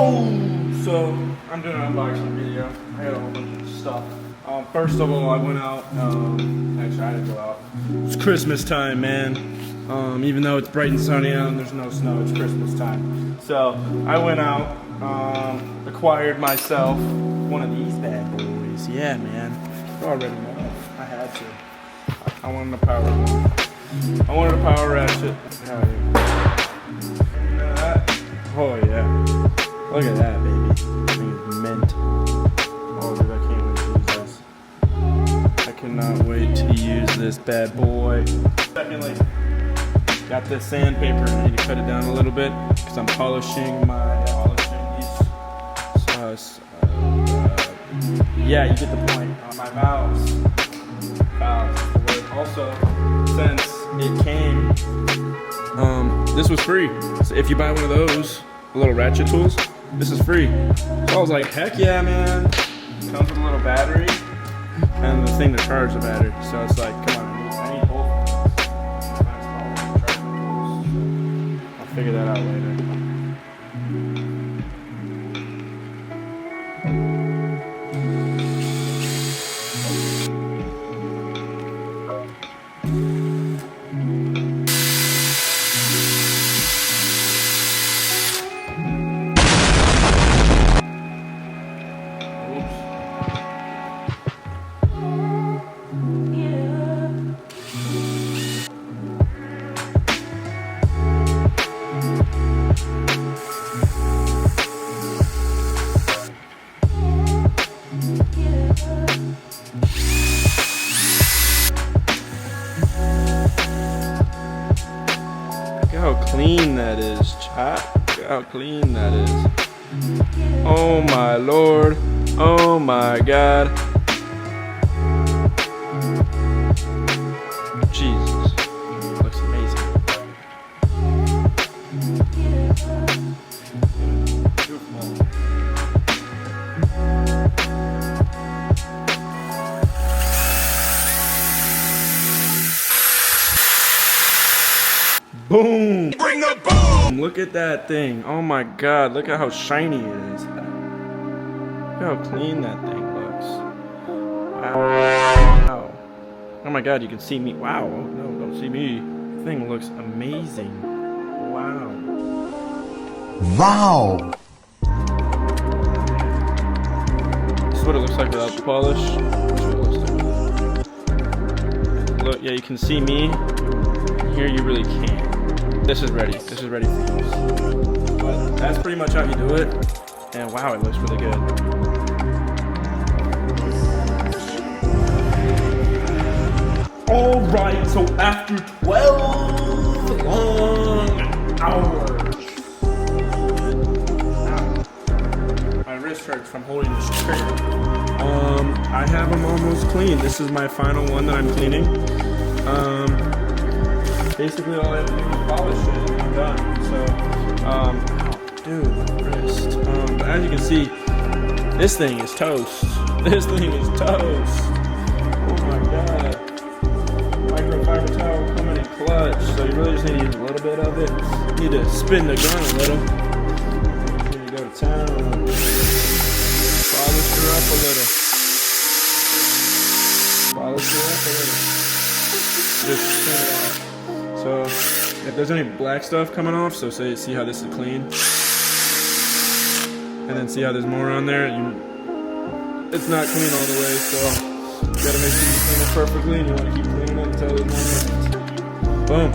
So I'm doing an unboxing video. I got a whole bunch of stuff. First of all, I went out. Actually, I didn't go out. It's Christmas time, man. Even though it's bright and sunny out and there's no snow, it's Christmas time. So I went out, acquired myself one of these bad boys. Yeah, man. You already know. I had to. I wanted a power one. I wanted a power ratchet. Oh yeah. Look at that, baby. This thing is mint. Oh, dude, I can't wait to use this. I cannot wait to use this bad boy. Secondly, got this sandpaper. I need to cut it down a little bit because I'm polishing these. Yeah, you get the point. My valves. Also, since it came, this was free. So if you buy one of those little ratchet tools, this is free. So I was like, heck yeah, man. It comes with a little battery and the thing to charge the battery. So it's like, come on, I need both. I'll figure that out later. Look how clean that is, chat. Look how clean that is. Oh my lord. Oh my god. Jesus. Looks amazing. Boom! Bring the boom! Look at that thing. Oh my god, look at how shiny it is. Look at how clean that thing looks. Wow. Oh my god, you can see me. Wow. No, don't see me. The thing looks amazing. Wow. Wow! This is what it looks like without the polish. Look, yeah, you can see me. Here you really can't. This is ready. This is ready for use. But that's pretty much how you do it. And wow, it looks really good. Alright, so after 12 long hours. My wrist hurts from holding this trigger. I have them almost clean. This is my final one that I'm cleaning. Basically all I have to do is polish it and I'm done. So, dude, my wrist. But as you can see, this thing is toast. This thing is toast. Oh my god. Microfiber towel coming in clutch. So you really just need to use a little bit of it. You need to spin the gun a little. You need to go to town. Polish her up a little. Polish her up a little. Just spin it off. So if there's any black stuff coming off, so see how this is clean, and then see how there's more on there. It's not clean all the way, so you gotta make sure you clean it perfectly, and you want to keep cleaning it until there's more. Boom.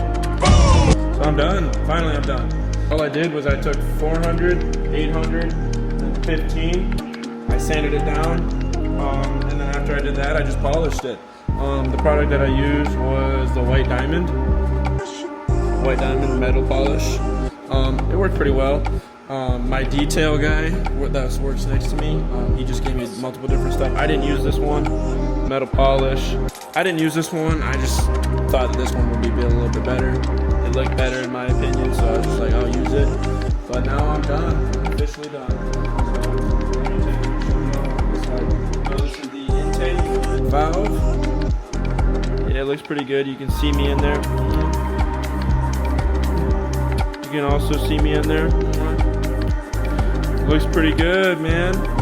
So I'm done. Finally, I'm done. All I did was I took 400, 800, and 15. I sanded it down, and then after I did that, I just polished it. The product that I used was the White Diamond metal polish. It worked pretty well. My detail guy that works next to me, he just gave me multiple different stuff. I didn't use this one, metal polish. I didn't use this one. I just thought that this one would be a little bit better. It looked better in my opinion, so I was just like, I'll use it. But now I'm done. I'm officially done. So this is the intake valve. Yeah, it looks pretty good. You can see me in there. You can also see me in there. Looks pretty good, man.